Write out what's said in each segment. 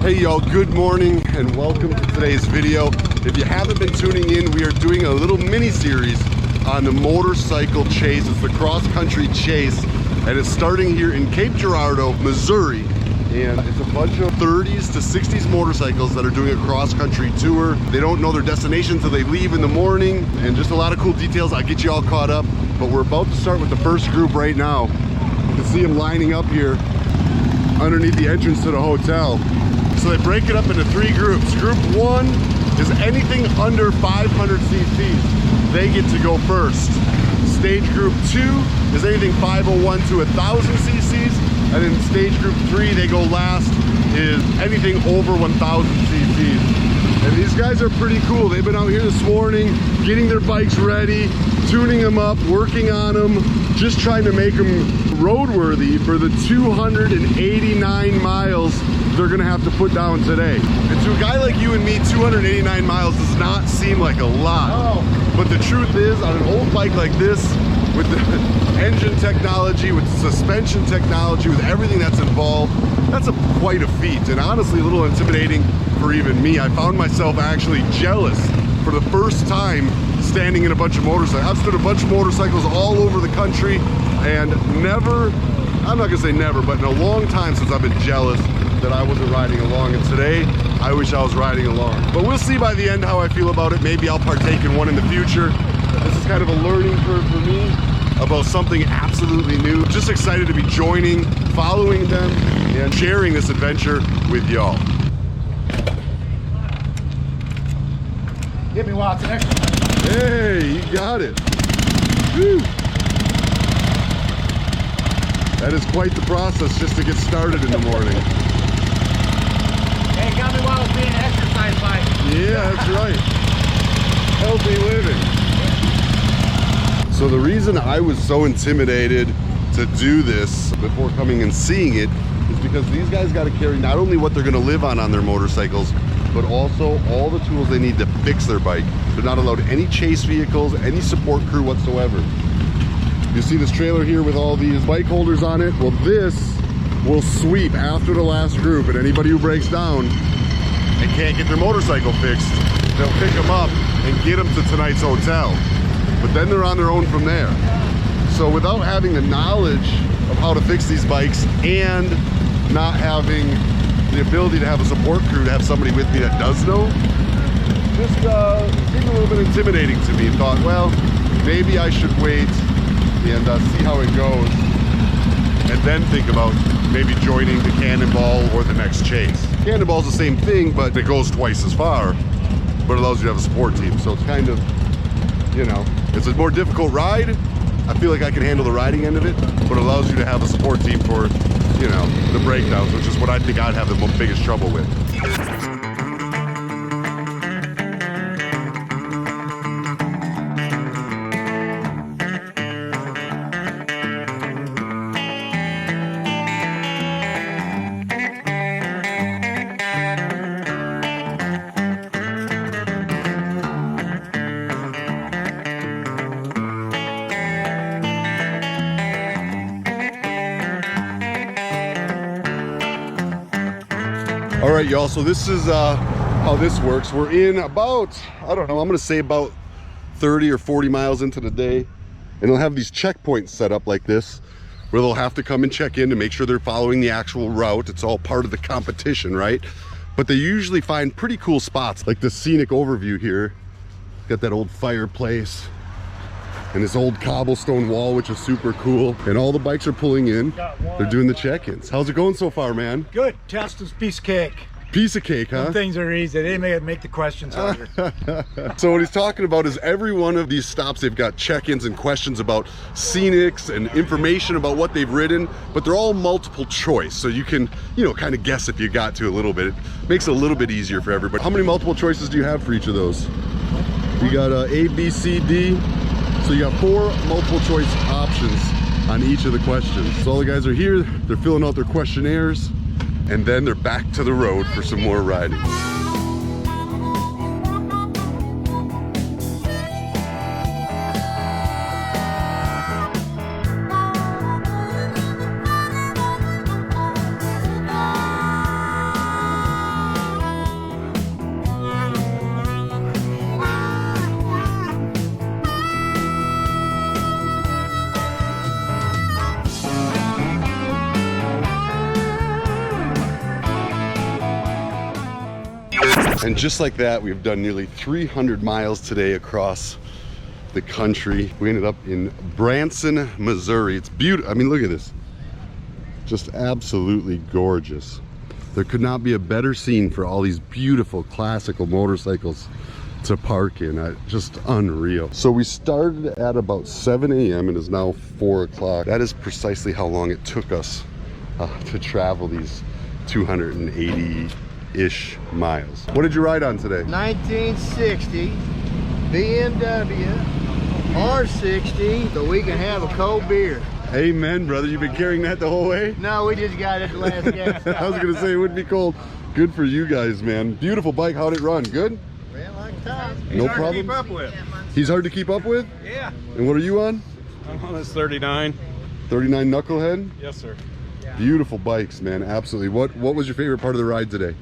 Hey y'all, good morning and welcome to today's video. If you haven't been tuning in, we are doing a little mini series on the motorcycle chase. It's the cross-country chase and it's starting here in Cape Girardeau, Missouri. And it's a bunch of 30s to 60s motorcycles that are doing a cross-country tour. They don't know their destination until they leave in the morning, and just a lot of cool details. I'll get you all caught up, but we're about to start with the first group right now. You can see them lining up here underneath the entrance to the hotel. So they break it up into 3 groups. Group 1 is anything under 500 cc's. They get to go first. Stage group 2 is anything 501 to 1,000 cc's. And then stage group 3, they go last, is anything over 1,000 cc's. And these guys are pretty cool. They've been out here this morning, getting their bikes ready, tuning them up, working on them, just trying to make them roadworthy for the 289 miles they're gonna have to put down today. And to a guy like you and me, 289 miles does not seem like a lot. Oh. But the truth is, on an old bike like this, with the engine technology, with suspension technology, with everything that's involved, that's quite a feat, and honestly a little intimidating for even me. I found myself actually jealous for the first time standing in a bunch of motorcycles. I've stood a bunch of motorcycles all over the country, and never, I'm not gonna say never, but in a long time since I've been jealous that I wasn't riding along, and today I wish I was riding along. But we'll see by the end how I feel about it. Maybe I'll partake in one in the future. This is kind of a learning curve for me about something absolutely new. Just excited to be joining, following them, and sharing this adventure with y'all. Give me lots of extra. Hey, you got it. Woo. That is quite the process just to get started in the morning. Hey, got me while I was being an exercise bike. Yeah, that's right. Healthy living. So the reason I was so intimidated to do this before coming and seeing it is because these guys got to carry not only what they're going to live on their motorcycles, but also all the tools they need to fix their bike. They're not allowed any chase vehicles, any support crew whatsoever. You see this trailer here with all these bike holders on it? Well, this will sweep after the last group, and anybody who breaks down and can't get their motorcycle fixed, they'll pick them up and get them to tonight's hotel. But then they're on their own from there. So without having the knowledge of how to fix these bikes and not having the ability to have a support crew, to have somebody with me that does know, just seemed a little bit intimidating to me. Thought, well, maybe I should wait and see how it goes, and then think about maybe joining the Cannonball or the next chase. Cannonball's the same thing, but it goes twice as far, but it allows you to have a support team. So it's kind of, you know, it's a more difficult ride. I feel like I can handle the riding end of it, but it allows you to have a support team for, you know, the breakdowns, which is what I think I'd have the biggest trouble with. All right, y'all, so this is how this works. We're in about, I don't know, I'm gonna say about 30 or 40 miles into the day, and they'll have these checkpoints set up like this where they'll have to come and check in to make sure they're following the actual route. It's all part of the competition, right? But they usually find pretty cool spots, like the scenic overview here. Got that old fireplace and this old cobblestone wall, which is super cool. And all the bikes are pulling in. They're doing the check-ins. How's it going so far, man? Good. Test is piece of cake. Piece of cake, huh? Some things are easy. They may make the questions harder. So what he's talking about is every one of these stops, they've got check-ins and questions about scenics and information about what they've ridden, but they're all multiple choice. So you can, you know, kind of guess if you got to a little bit. It makes it a little bit easier for everybody. How many multiple choices do you have for each of those? You got A, B, C, D. So you got 4 multiple choice options on each of the questions. So all the guys are here, they're filling out their questionnaires, and then they're back to the road for some more riding. And just like that, we've done nearly 300 miles today across the country. We ended up in Branson, Missouri. It's beautiful. I mean, look at this. Just absolutely gorgeous. There could not be a better scene for all these beautiful classical motorcycles to park in. Just unreal. So we started at about 7 a.m. and it's now 4 o'clock. That is precisely how long it took us to travel these 280-ish miles. What did you ride on today? 1960 BMW R60, so we can have a cold beer. Amen, brother. You've been carrying that the whole way? No, we just got it at the last gas stop. I was gonna say it would be cold. Good for you guys, man. Beautiful bike. How'd it run? Good? Ran like time. No problem. Keep up with. He's hard to keep up with? Yeah. And what are you on? I'm on this 39. 39 Knucklehead? Yes, sir. Beautiful bikes, man. Absolutely. What was your favorite part of the ride today?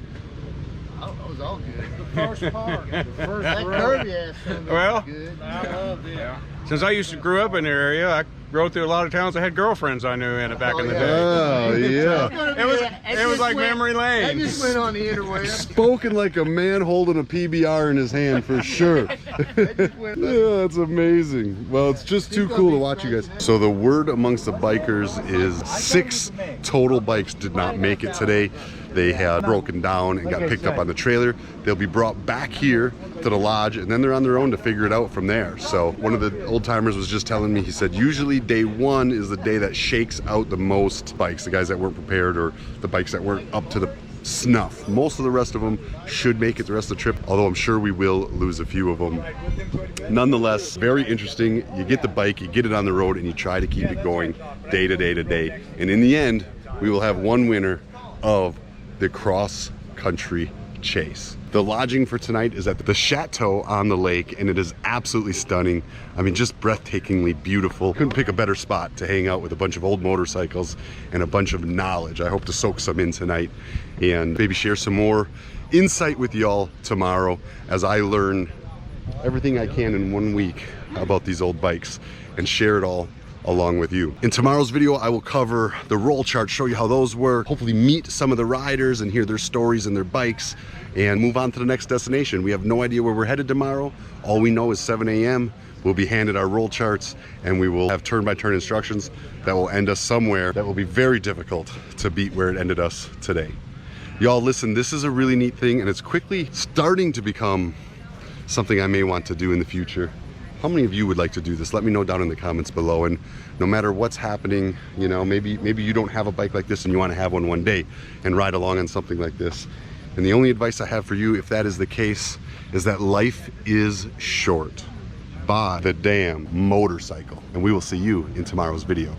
Oh, it was all good. The first part. The first That row. Kirby ass thing Well, was good. I loved it. Since I used to grow up in the area, I rode through a lot of towns. I had girlfriends I knew in it back in the yeah. day. Oh, yeah. It was like memory That lane. just went on the interweb. Spoken like a man holding a PBR in his hand for sure. Yeah, that's amazing. Well, it's just too cool to watch you guys. So the word amongst the bikers is 6 total bikes did not make it today. They had broken down and got picked up on the trailer. They'll be brought back here to the lodge, and then they're on their own to figure it out from there. So one of the old timers was just telling me, he said usually day 1 is the day that shakes out the most bikes, the guys that weren't prepared or the bikes that weren't up to the snuff. Most of the rest of them should make it the rest of the trip, although I'm sure we will lose a few of them. Nonetheless, very interesting. You get the bike, you get it on the road, and you try to keep it going day to day to day. And in the end, we will have one winner of the cross-country chase. The lodging for tonight is at the Chateau on the lake, and it is absolutely stunning. I mean, just breathtakingly beautiful. Couldn't pick a better spot to hang out with a bunch of old motorcycles and a bunch of knowledge. I hope to soak some in tonight and maybe share some more insight with y'all tomorrow as I learn everything I can in 1 week about these old bikes and share it all along with you. In tomorrow's video, I will cover the roll chart, show you how those work, hopefully meet some of the riders and hear their stories and their bikes, and move on to the next destination. We have no idea where we're headed tomorrow. All we know is 7 a.m. We'll be handed our roll charts, and we will have turn-by-turn instructions that will end us somewhere that will be very difficult to beat where it ended us today. Y'all, listen, this is a really neat thing, and it's quickly starting to become something I may want to do in the future. How many of you would like to do this? Let me know down in the comments below. And no matter what's happening, you know, maybe you don't have a bike like this and you want to have one day and ride along on something like this. And the only advice I have for you, if that is the case, is that life is short. Buy the damn motorcycle. And we will see you in tomorrow's video.